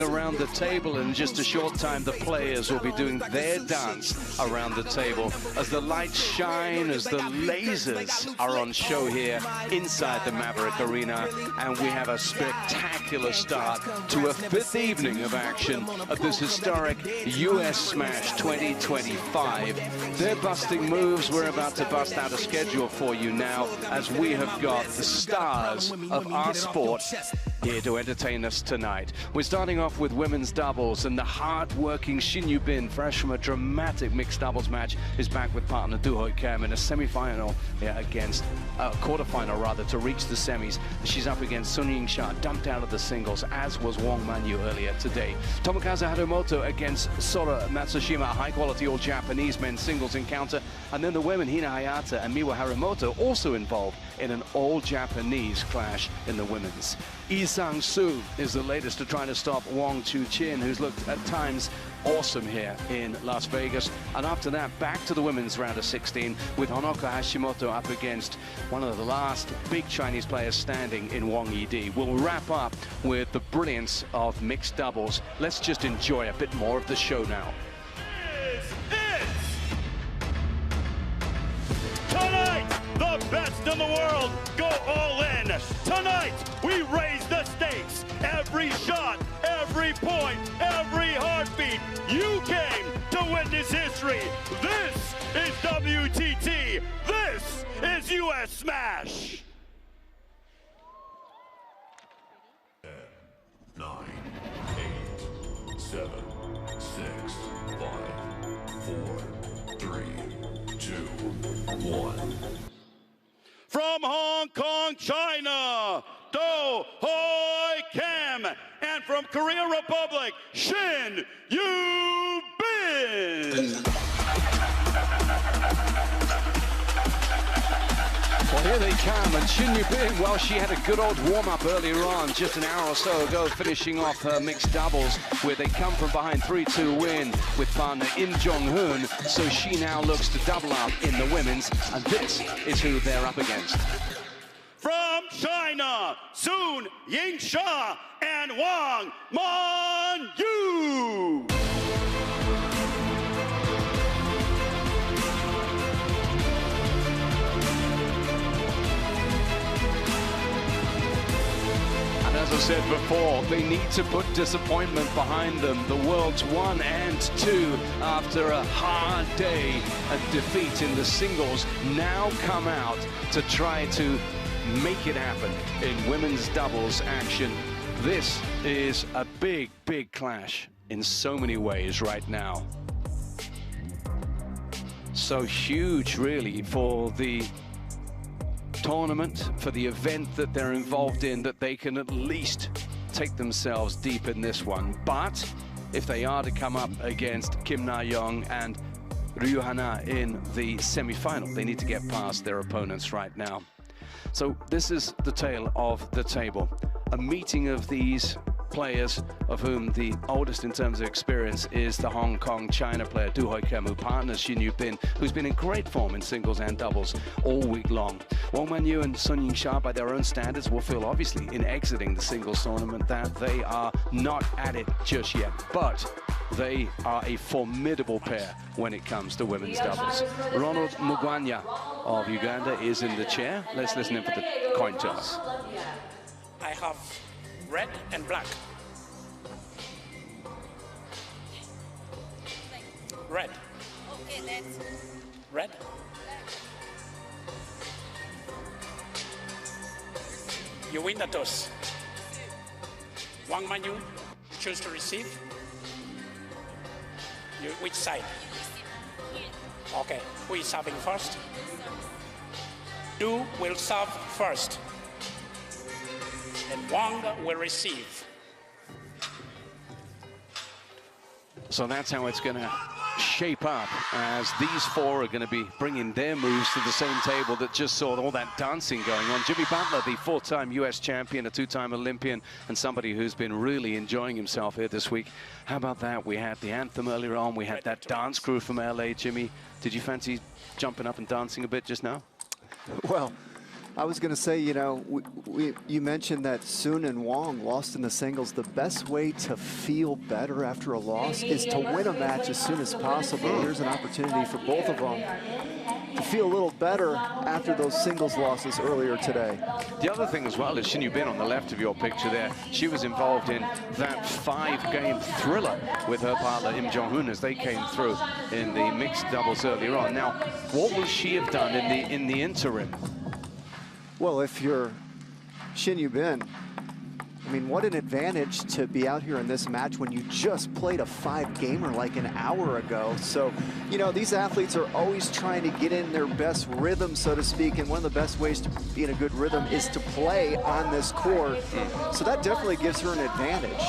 around the table. In just a short time, the players will be doing their dance around the table as the lights shine, as the lasers are on show here inside the Maverick Arena, and we have a spectacular start to a fifth evening of action of this historic US Smash 2025. They're busting moves. We're about to bust out a schedule for you now, as we have got the stars of our sport here to entertain us tonight. We're starting off with women's doubles, and the hard-working Shin Yu-bin, fresh from a dramatic mixed doubles match, is back with partner Du Hoi Kim in a semi-final against quarter-final rather, to reach the semis. She's up against Sun Ying-sha, dumped out of the singles, as was Wang Manyu earlier today. Tomokazu Harumoto against Sora Matsushima, a high-quality all-Japanese men's singles encounter, and then the women Hina Hayata and Miwa Harumoto also involved in an all-Japanese clash in the women's. Lee Sang-soo is the latest to try to stop Wang Chu-chin, who's looked at times awesome here in Las Vegas. And after that, back to the women's round of 16 with Honoka Hashimoto up against one of the last big Chinese players standing in Wang Yidi. We'll wrap up with the brilliance of mixed doubles. Let's just enjoy a bit more of the show now. Tonight, the best in the world go all in. Tonight, we raise the stakes. Every shot, every point, every heartbeat. You came to witness history. This is WTT. This is US Smash. 10, 9, 8, 7, 6, 5, 4, 3, 2, 1. From Hong Kong, China, Do Hoi Kim. And from Korea Republic, Shin Yu-bin. Well, here they come, and Shin Yu-bin, well, she had a good old warm-up earlier on, just an hour or so ago, finishing off her mixed doubles, where they come from behind 3-2 win with partner Im Jong-hoon, so she now looks to double up in the women's, and this is who they're up against. From China, Sun Ying-sha and Wang Man-yu. As I said before, they need to put disappointment behind them. The world's 1 and 2, after a hard day of defeat in the singles, now come out to try to make it happen in women's doubles action. This is a big, big clash in so many ways right now. So huge, really, for the tournament, for the event that they're involved in, that they can at least take themselves deep in this one. But if they are to come up against Kim Na-young and Ryu Hana in the semi-final, they need to get past their opponents right now. So this is the tale of the table. A meeting of these players, of whom the oldest in terms of experience is the Hong Kong China player Du Hoi Kim, who partners Shin Yu-bin, who's been in great form in singles and doubles all week long. Wang Man-yu and Sun Ying-sha, by their own standards, will feel obviously in exiting the singles tournament that they are not at it just yet, but they are a formidable pair when it comes to women's doubles. Ronald Mugwanya of Uganda is in the chair. Let's listen in for the coin toss. I have red and black. Red. Okay, let's. Red. You win the toss. Wang Man-yu, choose to receive. Which side? Okay, who is serving first? Du will serve first. And Wang will receive. So that's how it's going to shape up, as these four are going to be bringing their moves to the same table that just saw all that dancing going on. Jimmy Butler, the 4-time US champion, a 2-time Olympian, and somebody who's been really enjoying himself here this week. How about that? We had the anthem earlier on. We had that dance crew from LA. Jimmy, did you fancy jumping up and dancing a bit just now? Well, I was going to say, you know, you mentioned that Sun and Wong lost in the singles. The best way to feel better after a loss is to win a match as soon as possible. Here's an opportunity for both of them to feel a little better after those singles losses earlier today. The other thing as well is Shin Yu-bin on the left of your picture there. She was involved in that 5-game thriller with her partner Im Jong-hoon as they came through in the mixed doubles earlier on. Now, what will she have done in the interim? Well, if you're Shin Yu-bin, I mean, what an advantage to be out here in this match when you just played a 5-gamer like an hour ago. So, you know, these athletes are always trying to get in their best rhythm, so to speak, and one of the best ways to be in a good rhythm is to play on this court. So that definitely gives her an advantage.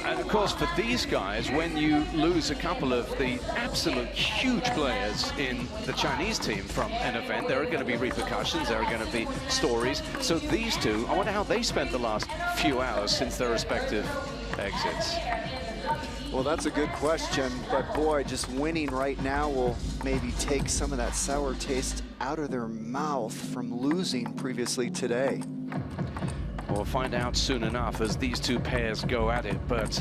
And of course, for these guys, when you lose a couple of the absolute huge players in the Chinese team from an event, there are going to be repercussions, there are going to be stories. So these two, I wonder how they spent the last few hours since their respective exits. Well, that's a good question, but boy, just winning right now will maybe take some of that sour taste out of their mouth from losing previously today. We'll find out soon enough as these two pairs go at it, but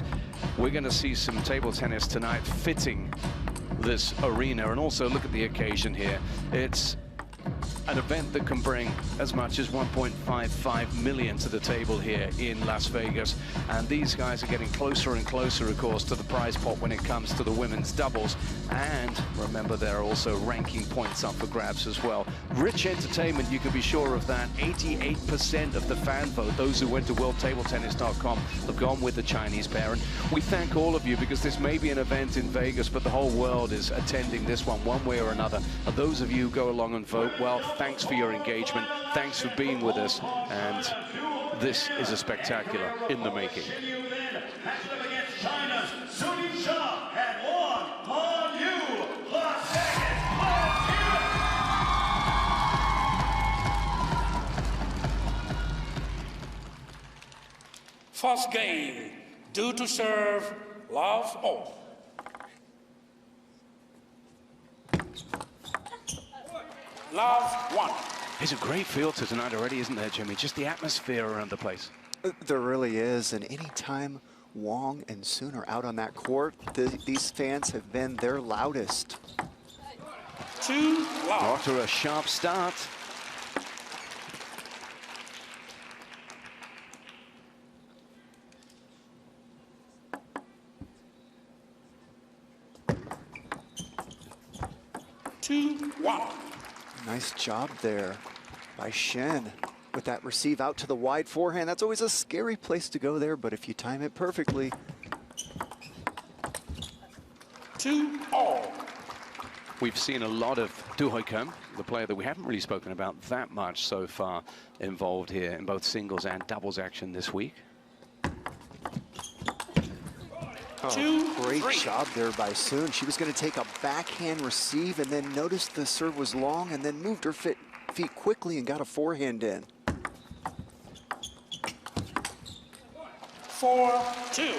we're going to see some table tennis tonight fitting this arena. And also look at the occasion here. It's an event that can bring as much as 1.55 million to the table here in Las Vegas. And these guys are getting closer and closer, of course, to the prize pot when it comes to the women's doubles. And remember, there are also ranking points up for grabs as well. Rich entertainment, you can be sure of that. 88% of the fan vote, those who went to worldtabletennis.com, have gone with the Chinese pair. And we thank all of you because this may be an event in Vegas, but the whole world is attending this one way or another. And those of you who go along and vote, well, thanks for your engagement. Thanks for being with us. And this is a spectacular in the making. First game, due to serve, love all. Love one. There's a great feel to tonight already, isn't there, Jimmy? Just the atmosphere around the place. There really is, and anytime Wong and Sun are out on that court, these fans have been their loudest. 2 love. After a sharp start. Nice job there by Shen with that receive out to the wide forehand. That's always a scary place to go there, but if you time it perfectly. 2-all. We've seen a lot of Du Hoikem, the player that we haven't really spoken about that much so far, involved here in both singles and doubles action this week. Oh, great job there by Sun. She was going to take a backhand receive and then noticed the serve was long and then moved her feet quickly and got a forehand in. 4-2.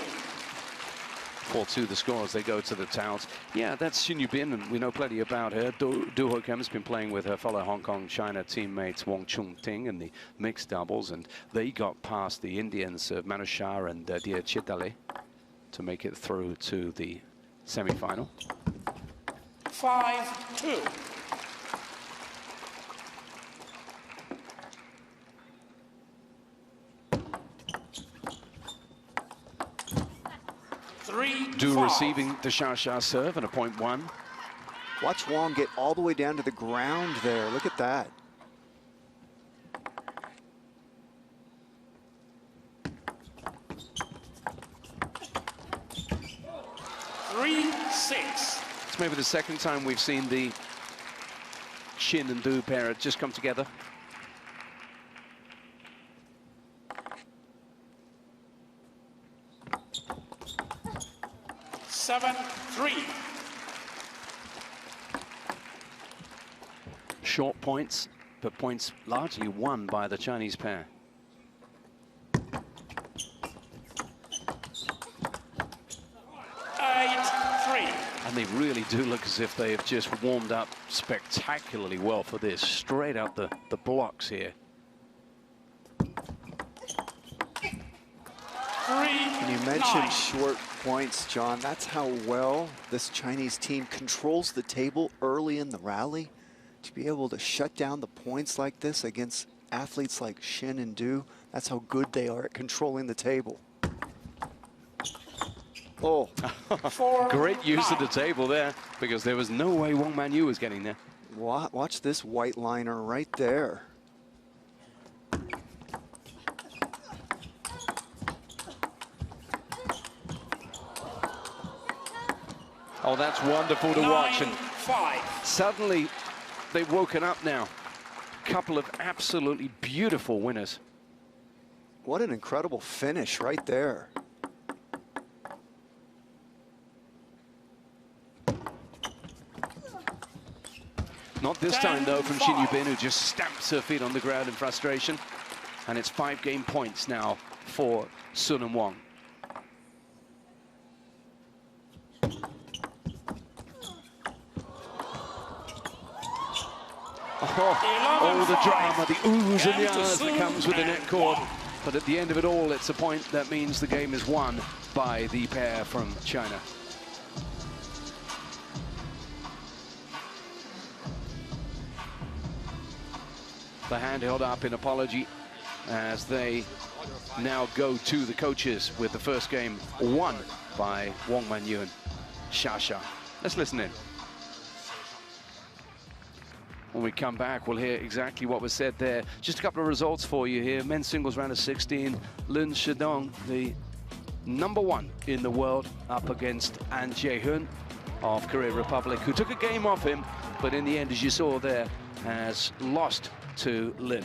4-2 the score as they go to the towels. Yeah, that's Shin Yu-bin, and we know plenty about her. Du Hoikem has been playing with her fellow Hong Kong-China teammates Wong Chung Ting in the mixed doubles, and they got past the Indians of Manu Shah and Dia Chitale to make it through to the semi-final. 5-2. Du receiving the Sha serve and a point 1. Watch Wong get all the way down to the ground there. Look at that. It's maybe the second time we've seen the Shin and Du pair just come together. Short points, but points largely won by the Chinese pair. And they really do look as if they have just warmed up spectacularly well for this. Straight out the blocks here. mentioned 9. short points, John. That's how well this Chinese team controls the table early in the rally. To be able to shut down the points like this against athletes like Shin and Du, that's how good they are at controlling the table. Oh, Great use of the table there, because there was no way Wang Manyu was getting there. watch this white liner right there. Oh, that's wonderful to watch. And 9-5. suddenly, they've woken up now. Couple of absolutely beautiful winners. What an incredible finish right there. Not this time, though, from Shin Yubin, who just stamps her feet on the ground in frustration. And it's 5 game points now for Sun and Wang. Oh, the drama, the oohs and the ahs that comes with the net cord. But at the end of it all, it's a point that means the game is won by the pair from China. The hand held up in apology as they now go to the coaches with the first game won by Wang Manyu and Xia. Let's listen in. When we come back, we'll hear exactly what was said there. Just a couple of results for you here. Men's singles round of 16. Lin Shidong, the #1 in the world, up against An Jae-hun of Korea Republic, who took a game off him, but in the end, as you saw there, has lost to Lin.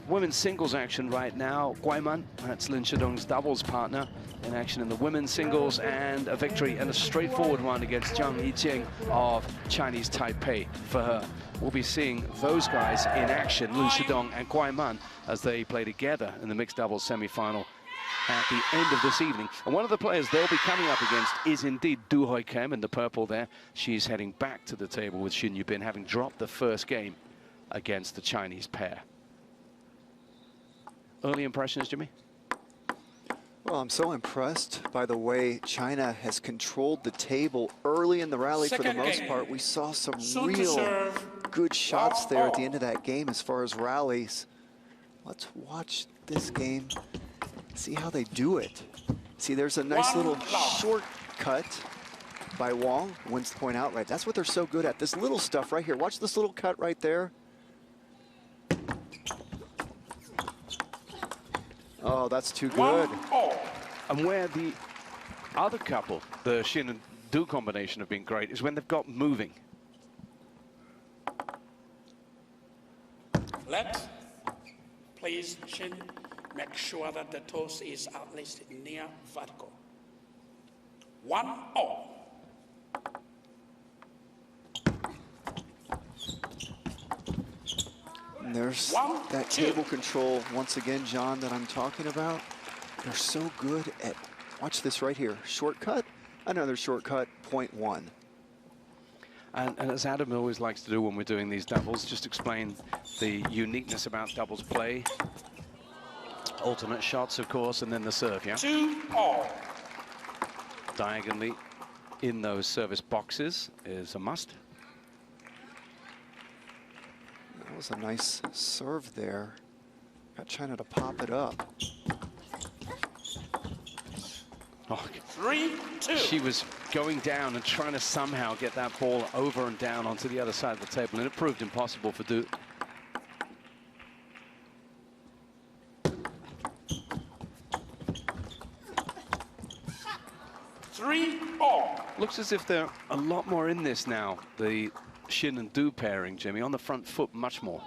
Women's singles action right now. Guaiman, that's Lin Shidong's doubles partner, in action in the women's singles, and a victory and a straightforward one against Zhang Yiqing of Chinese Taipei for her. We'll be seeing those guys in action, Lin Shidong and Guaiman, as they play together in the mixed doubles semi-final at the end of this evening. And one of the players they'll be coming up against is indeed Du Hoi Kem in the purple there. She's heading back to the table with Shin Yubin, having dropped the first game against the Chinese pair. Early impressions, Jimmy? Well, I'm so impressed by the way China has controlled the table early in the rally for the most part. We saw some real good shots there at the end of that game as far as rallies. Let's watch this game, see how they do it. See, there's a nice little shortcut by Wang, wins the point outright. That's what they're so good at, this little stuff right here. Watch this little cut right there. Oh, that's too good. And where the other couple, the Shin and Du combination, have been great is when they've got moving. Let, please, Shin, make sure that the toes is at least near vertical. 1-0. And there's that table control once again, John, that I'm talking about. They're so good at, watch this right here, shortcut, another shortcut, .1. And as Adam always likes to do when we're doing these doubles, just explain the uniqueness about doubles play. Alternate shots, of course, and then the serve, yeah? 2-0. Diagonally in those service boxes is a must. That was a nice serve there. Got China to pop it up. Oh, 3-2. she was going down and trying to somehow get that ball over and down onto the other side of the table, and it proved impossible for Du. Looks as if they're a lot more in this now, the Shin and Du pairing, Jimmy, on the front foot much more.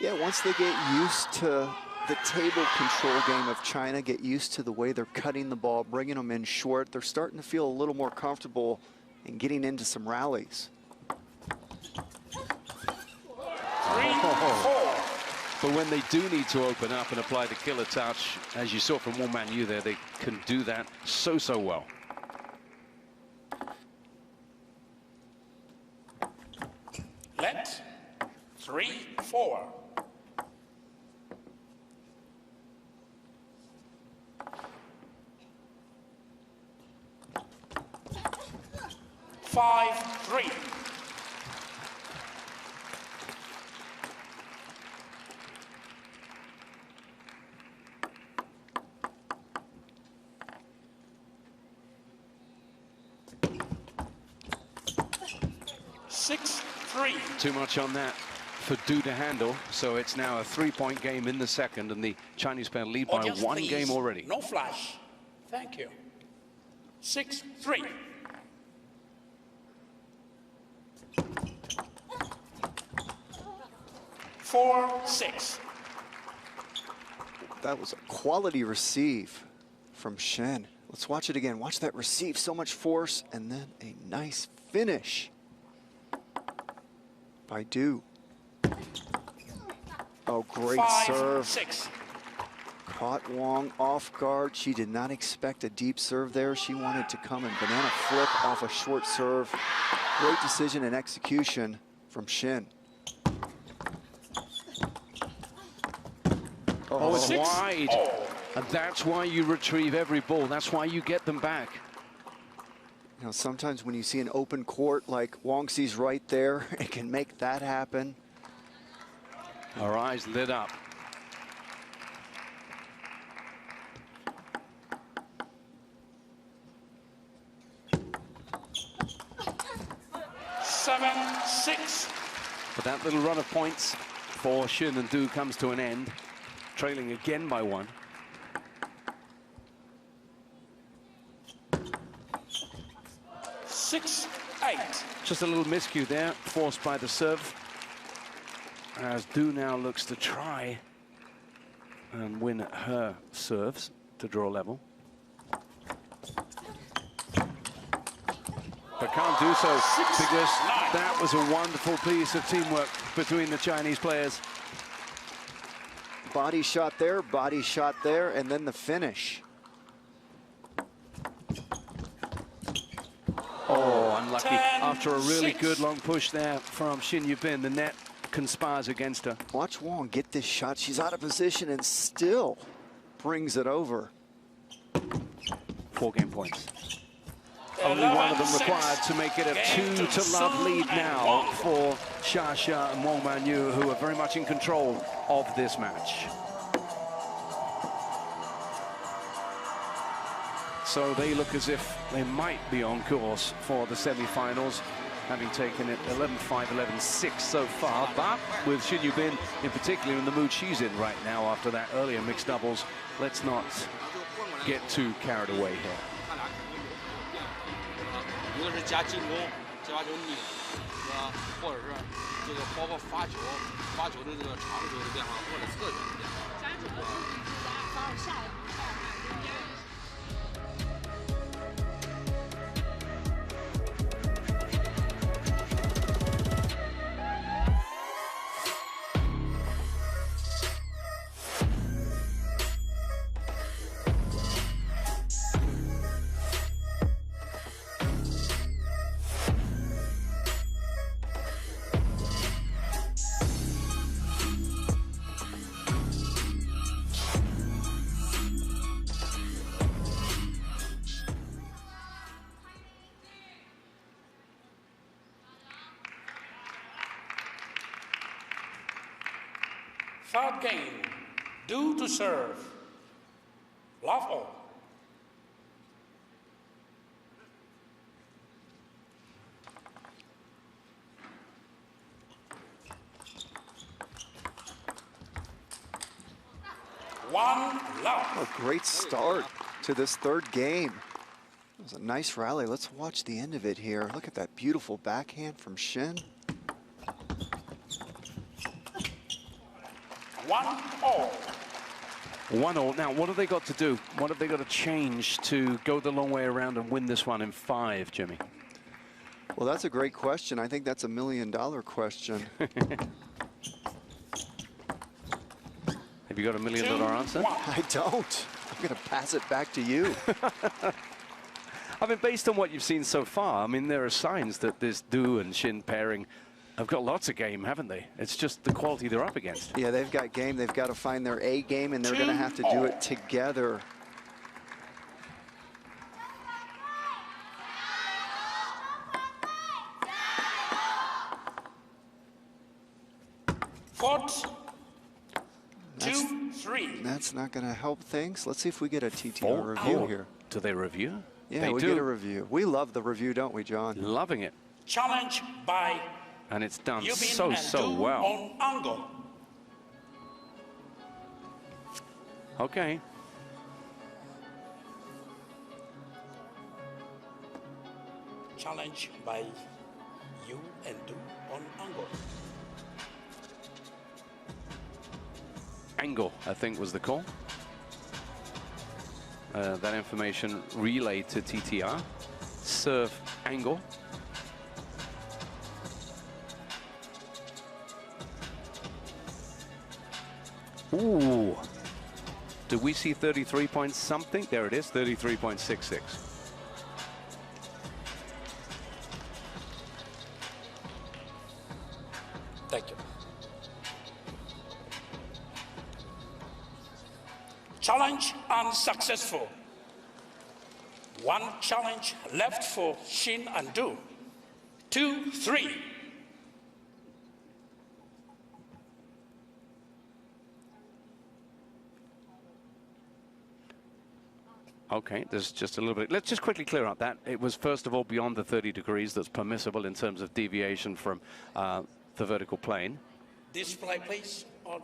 Yeah, once they get used to the table control game of China, get used to the way they're cutting the ball, bringing them in short, they're starting to feel a little more comfortable in getting into some rallies. 3-4. But when they do need to open up and apply the killer touch, as you saw from Wang Manyu there, they can do that so well. Let, 3-4. 5-3. Too much on that for Du to handle, so it's now a 3-point game in the second, and the Chinese pair lead by Audience, 1 please. game already. No flash. Thank you. 6-3. Four, 6. That was a quality receive from Shen. Let's watch it again. Watch that receive, so much force, and then a nice finish by Du. Oh, great 5, serve. 6. Caught Wong off guard. She did not expect a deep serve there. She wanted to come and banana flip off a short serve. Great decision and execution from Shin. Oh, it's 6. wide. Oh. And that's why you retrieve every ball. That's why you get them back. You know, sometimes when you see an open court like Wong sees right there, it can make that happen. Our eyes lit up. Seven, 6. But that little run of points for Shin and Du comes to an end, trailing again by 1. Six, 8. Just a little miscue there, forced by the serve. As Du now looks to try and win her serves to draw level. But can't do so because that was a wonderful piece of teamwork between the Chinese players. Body shot there, and then the finish. Oh, unlucky. 10, After a really 6. good long push there from Xin Yubin, the net conspires against her. Watch Wong get this shot. She's out of position and still brings it over. 4 game points. Only one of them required to make it a 2-0 lead now for Xia Xia and Wong Manyu, who are very much in control of this match. So they look as if they might be on course for the semi-finals, having taken it 11-5, 11-6 so far. But with Xin Yubin in particular in the mood she's in right now after that earlier mixed doubles, let's not get too carried away here. 一个是加进攻、加球力，或者是这个包括发球的这个长球的变化，或者侧球的变化。加球的防守下来。 Third game, Du to serve. Love all. One love. A great start to this third game. It was a nice rally. Let's watch the end of it here. Look at that beautiful backhand from Shin. 1-all. 1-all. Now, what have they got to do? What have they got to change to go the long way around and win this one in 5, Jimmy? Well, that's a great question. I think that's $1 million question. Have you got $1 million answer? I don't. I'm going to pass it back to you. I mean, based on what you've seen so far, I mean, there are signs that this Du and Shin pairing have got lots of game, haven't they? It's just the quality they're up against. Yeah, they've got game. They've got to find their A game, and they're going to have to do it together. Court 2-3. That's not going to help things. Let's see if we get a TTR Oh, review here. Do they review? Yeah, they we do. get a review. We love the review, don't we, John? Loving it. Challenge by And it's done Yubin and so Du well. on angle. Okay. Challenge by Yu and Du on angle. Angle, I think, was the call. That information relayed to TTR. Serve angle. Ooh. Do we see 33 point something? There it is, 33.66. Thank you. Challenge unsuccessful. One challenge left for Shin and Du. 2-3. Okay, there's just a little bit. Let's just quickly clear up that. It was, first of all, beyond the 30 degrees that's permissible in terms of deviation from the vertical plane. Display, please. On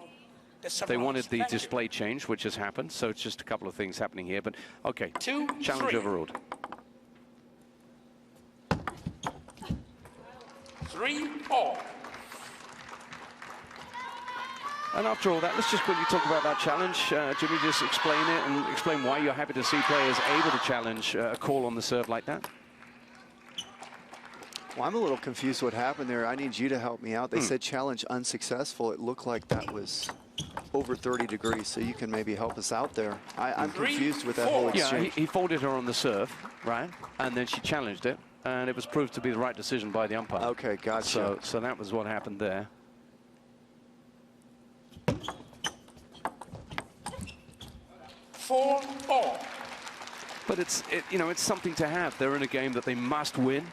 the They wanted the Thank you. display change, which has happened, so it's just a couple of things happening here. But, okay, 2-3. challenge overruled. 3-all. And after all that, let's just quickly talk about that challenge. Jimmy, just explain it and explain why you're happy to see players able to challenge a call on the serve like that. Well, I'm a little confused what happened there. I need you to help me out. They said challenge unsuccessful. It looked like that was over 30 degrees, so you can maybe help us out there. I'm confused with that whole Yeah, exchange. he folded her on the serve, right? And then she challenged it, and it was proved to be the right decision by the umpire. Okay, gotcha. So that was what happened there. Four all. But it's something to have. They're in a game that they must win.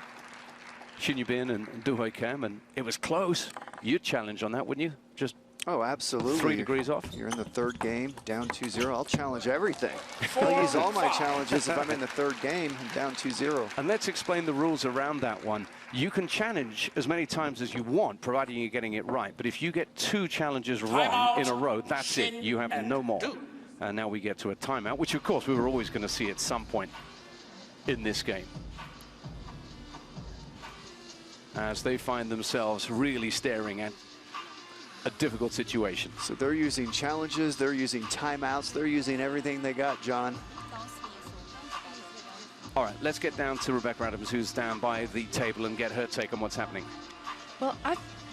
Shin Yubin and Du Hui Kim, and it was close. You'd challenge on that, wouldn't you? Just Oh, absolutely. 3 degrees off. You're in the third game, down 2-0. I'll challenge everything. I'll use all my challenges if I'm in the third game and down 2-0. And let's explain the rules around that one. You can challenge as many times as you want, providing you're getting it right. But if you get 2 challenges wrong Timeout. in a row, that's it. Shin You have and no more. Du. And now we get to a timeout, which of course we were always going to see at some point in this game, as they find themselves really staring at a difficult situation. So they're using challenges, they're using timeouts, they're using everything they got, John. All right, let's get down to Rebecca Adams, who's down by the table, and get her take on what's happening. Well,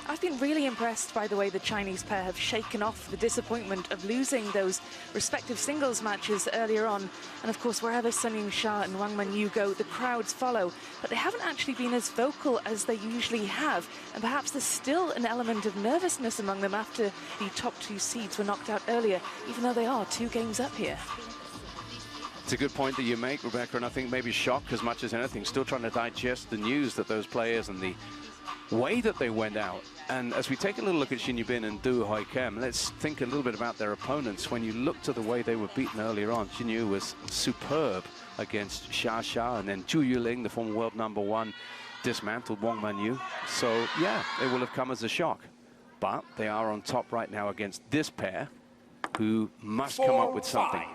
I've been really impressed by the way the Chinese pair have shaken off the disappointment of losing those respective singles matches earlier on. And of course, wherever Sun Ying-sha and Wang Manyu go, the crowds follow. But they haven't actually been as vocal as they usually have. And perhaps there's still an element of nervousness among them after the top 2 seeds were knocked out earlier, even though they are 2 games up here. It's a good point that you make, Rebecca, and I think maybe shocked as much as anything, still trying to digest the news that those players and the way that they went out. And as we take a little look at Shin Yubin and Du Hui Kim, let's think a little bit about their opponents. When you look to the way they were beaten earlier on, Shin Yu was superb against Xia Xia, and then Zhu Yuling, the former world #1, dismantled Wang Manyu. So yeah, it will have come as a shock. But they are on top right now against this pair, who must come up with something.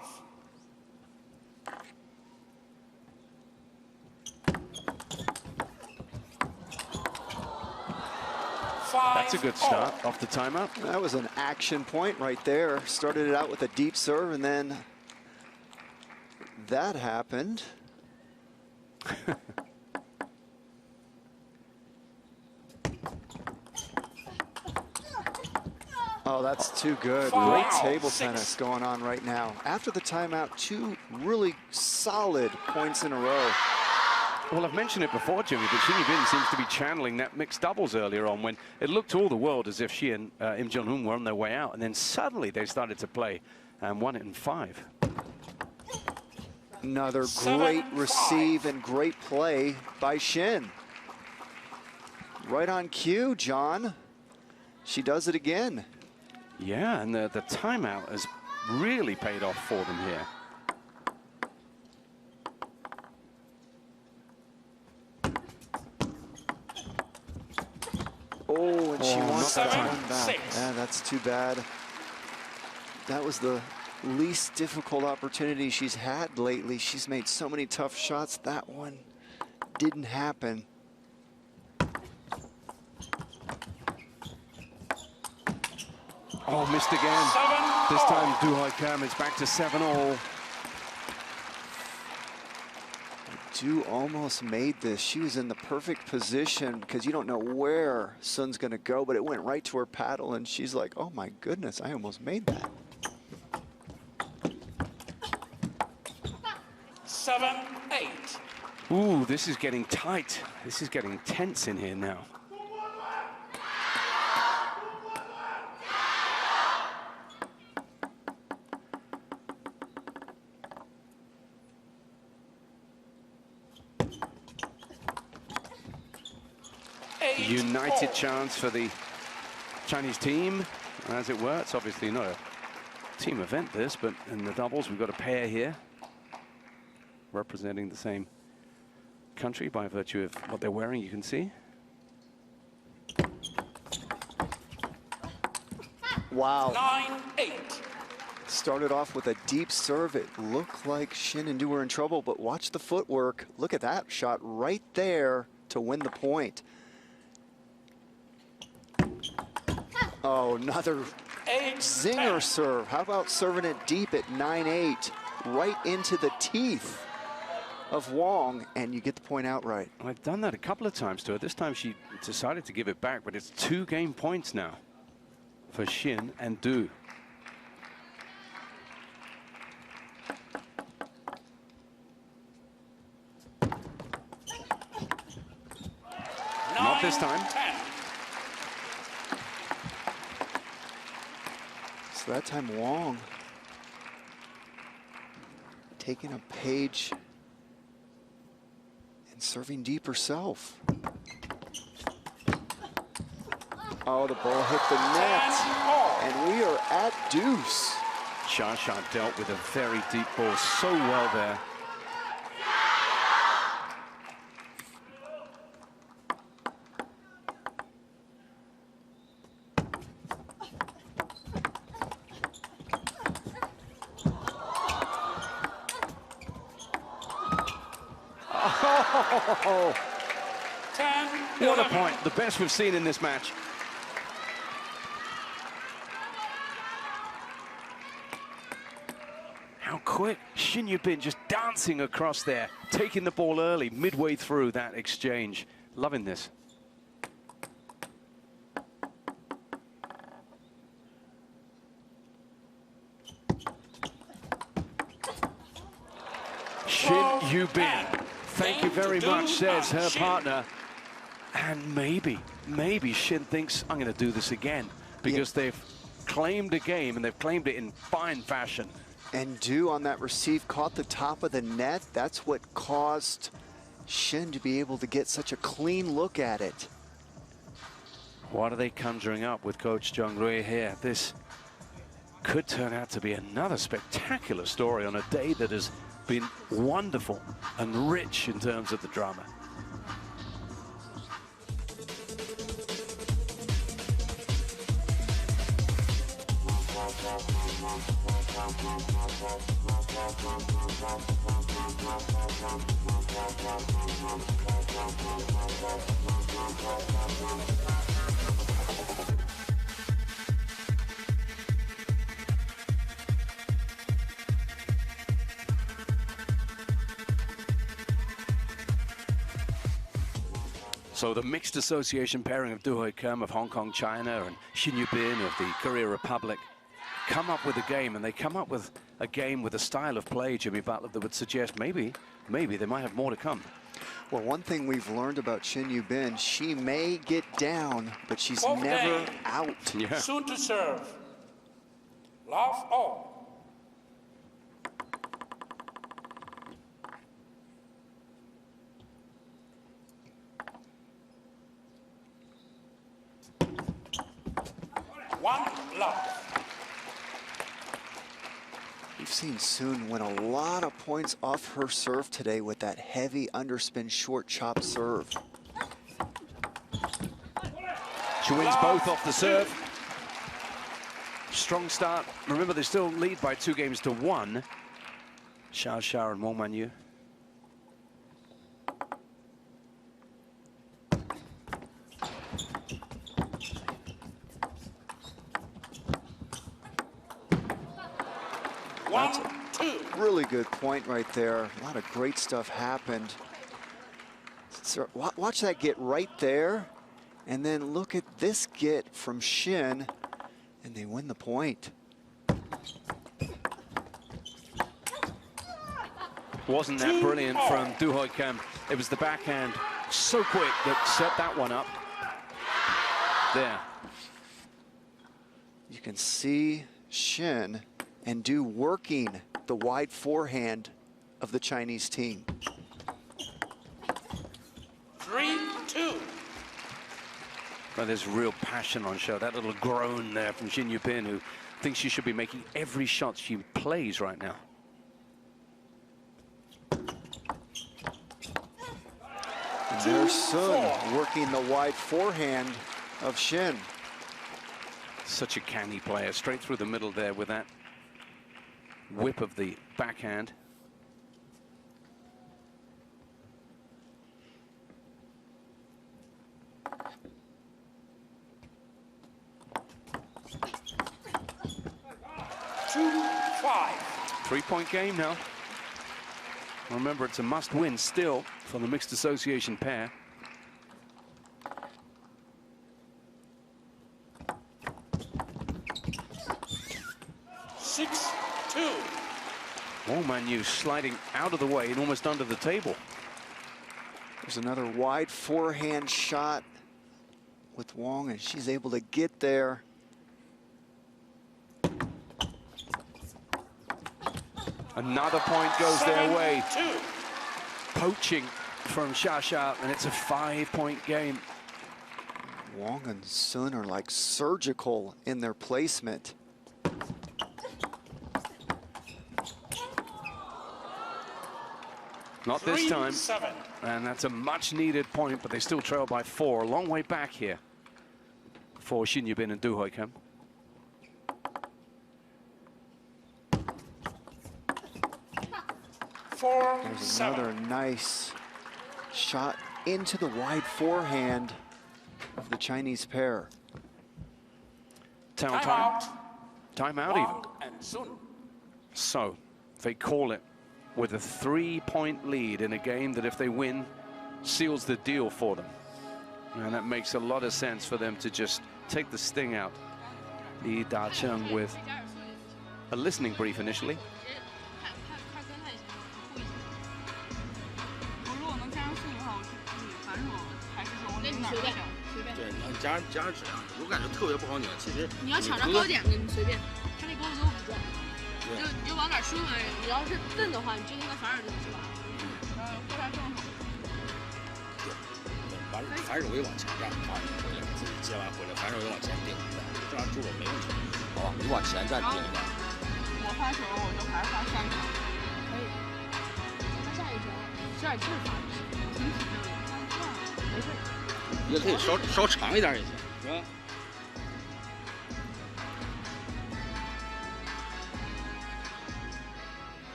4-5. That's a good start off the timeout. That was an action point right there. Started it out with a deep serve, and then that happened. Oh, that's too good. Great table tennis going on right now. After the timeout, 2 really solid points in a row. Well, I've mentioned it before, Jimmy, but Shin Yubin seems to be channeling that mixed doubles earlier on, when it looked to all the world as if she and Im Jong-hoon were on their way out, and then suddenly they started to play and won it in 5. Another 7-5. great receive and great play by Shin. Right on cue, John. She does it again. Yeah, and the timeout has really paid off for them here. Oh, and she wants that 7-6. one back. Yeah, that's too bad. That was the least difficult opportunity she's had lately. She's made so many tough shots. That one didn't happen. Oh, missed again. 7-all. This time, Du Hoi Kim, it's back to 7-all. Du almost made this. She was in the perfect position because you don't know where Sun's going to go, but it went right to her paddle, and she's like, oh my goodness, I almost made that. 7-8. Ooh, this is getting tight. This is getting tense in here now. United chance for the Chinese team, as it were. It's obviously not a team event, this, but in the doubles, we've got a pair here representing the same country by virtue of what they're wearing, you can see. Wow. 9-8. Started off with a deep serve. It looked like Shin and Du were in trouble, but watch the footwork. Look at that shot right there to win the point. Oh, another zinger serve. How about serving it deep at 9-8, right into the teeth of Wong, and you get the point outright. I've done that a couple of times to her. This time she decided to give it back, but it's 2 game points now for Shin and Du. Not this time. 10. So that time Wong taking a page and serving deep herself. Oh, the ball hit the net, and we are at deuce. Xia Xia dealt with a very deep ball so well there. Oh, 10. What a point. The best we've seen in this match. How quick. Shin Yubin just dancing across there, taking the ball early, midway through that exchange. Loving this. Shin Yubin. Thank you very much, says her partner. And maybe Shin thinks, I'm going to do this again, because they've claimed a game, and they've claimed it in fine fashion. And Du on that receive caught the top of the net. That's what caused Shin to be able to get such a clean look at it. What are they conjuring up with Coach Zheng Rui here? This could turn out to be another spectacular story on a day that has been wonderful and rich in terms of the drama. So the mixed association pairing of Du Hoi Kim of Hong Kong, China, and Shin Yubin of the Korea Republic come up with a game, and they come up with a game with a style of play, Jimmy Butler, that would suggest maybe they might have more to come. Well, one thing we've learned about Shin Yubin, she may get down, but she's Fourth never game. out. Yeah. Soon to serve. Love all. One love. seen Sun win a lot of points off her serve today with that heavy underspin short chop serve. She wins both off the serve. Strong start. Remember, they still lead by 2-1. Xia and Wang Manyu. That's a really good point right there. A lot of great stuff happened. So watch that get right there. And then look at this get from Shin. And they win the point. Wasn't that brilliant from Du Hoi Kim? It was the backhand so quick that set that one up. There. You can see Shin and Du working the wide forehand of the Chinese team. 3-2. Well, there's real passion on show. That little groan there from Xin Yuping, who thinks she should be making every shot she plays right now. And there's Sun working the wide forehand of Shin. Such a canny player, straight through the middle there with that whip of the backhand. Three-point game now. Remember, it's a must-win still for the mixed association pair. Wang Manyu sliding out of the way and almost under the table. There's another wide forehand shot with Wang, and she's able to get there. Another point goes their way. Poaching from Xia, and it's a 5-point game. Wang and Sun are like surgical in their placement. Not this time. And that's a much needed point, but they still trail by 4. A long way back here for Xin Yuping and Du Hoi Kim. There's another nice shot into the wide forehand of the Chinese pair. Time out even. So they call it with a 3-point lead in a game that, if they win, seals the deal for them. And that makes a lot of sense for them to just take the sting out. Li Dacheng with a listening brief initially.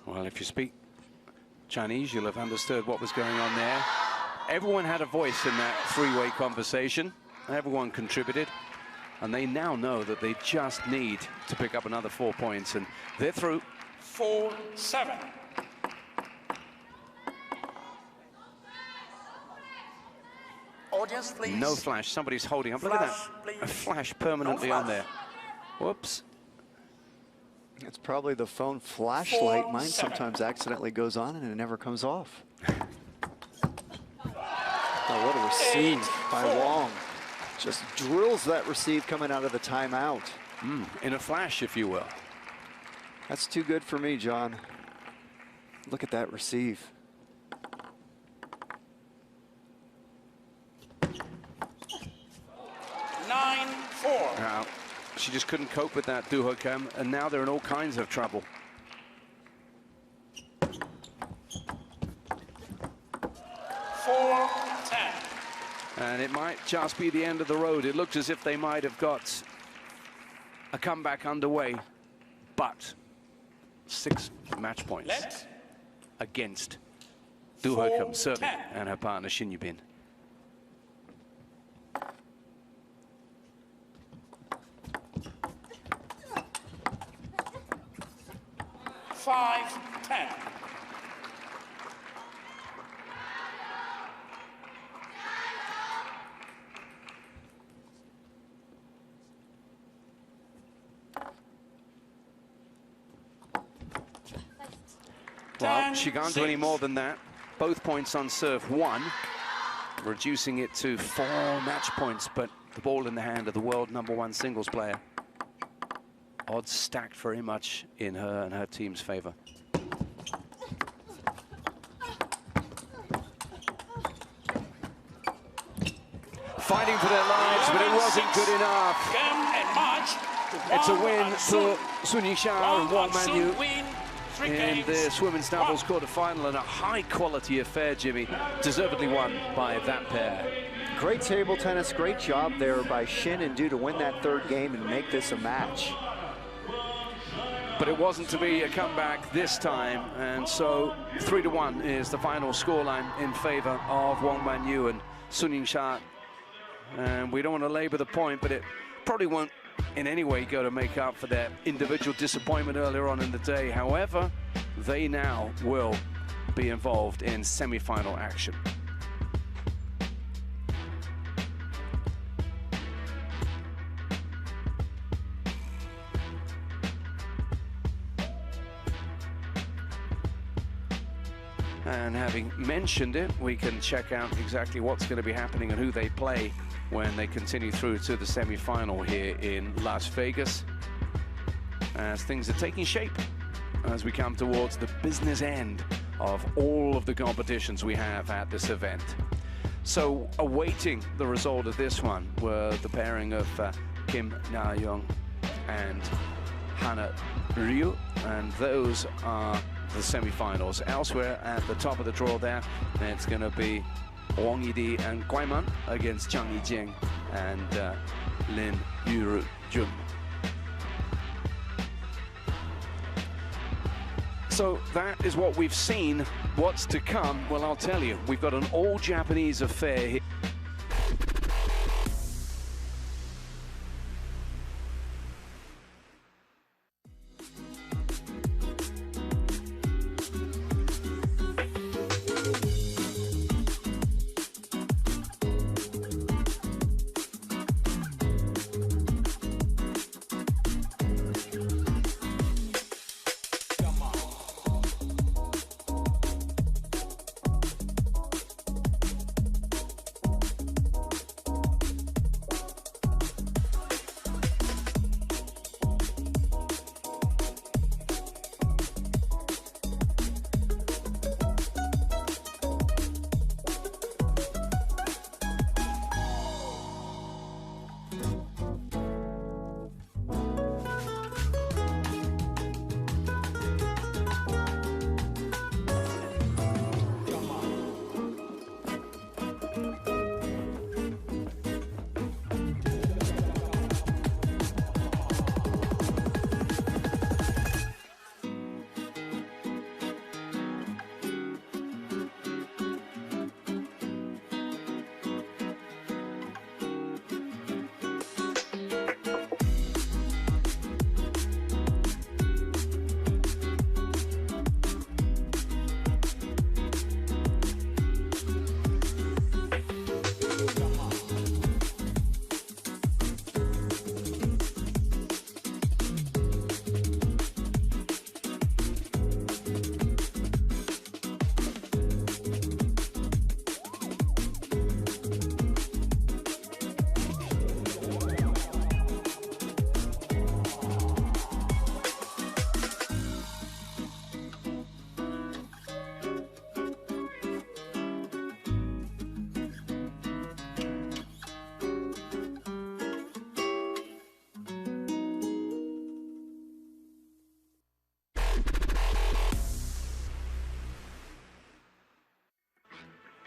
Well, if you speak Chinese, you'll have understood what was going on there. Everyone had a voice in that three-way conversation. Everyone contributed. And they now know that they just need to pick up another 4 points, and they're through. 4-7. Audience, please. No flash. Somebody's holding up. Look at that. Please. A flash permanently on there. Whoops. It's probably the phone flashlight. Mine sometimes accidentally goes on and it never comes off. Oh, what a receive by Wang. Just drills that receive coming out of the timeout. In a flash, if you will. That's too good for me, John. Look at that receive. Now, She just couldn't cope with that, Du Hokem, and now they're in all kinds of trouble. And it might just be the end of the road. It looked as if they might have got a comeback underway, but 6 match points against Du Hokem serving and her partner Shin Yubin. Well, she can't do any more than that. Both points on serve 1, reducing it to 4 match points, but the ball in the hand of the world #1 singles player. Odds stacked very much in her and her team's favor. Fighting for their lives, but it wasn't good enough. It's a win for Sun Yixia and Wang Manyu in this women's doubles quarterfinal, and a high-quality affair, Jimmy, deservedly won by that pair. Great table tennis, great job there by Shin and Du to win that 3rd game and make this a match. But it wasn't to be a comeback this time, and so 3-1 is the final scoreline in favor of Wang Manyu and Sun Yixia. And we don't want to labor the point, but it probably won't in any way go to make up for their individual disappointment earlier on in the day. However, they now will be involved in semi-final action. And having mentioned it, we can check out exactly what's going to be happening and who they play when they continue through to the semi-final here in Las Vegas, as things are taking shape as we come towards the business end of all of the competitions we have at this event. So awaiting the result of this one were the pairing of Kim Na-young and Hana Ryu, and those are the semi-finals. Elsewhere at the top of the draw there, it's going to be Wang Yidi and Guaiman against Zhang Yijing and Lin Yurujun. So that is what we've seen. What's to come? Well, I'll tell you. We've got an all-Japanese affair here.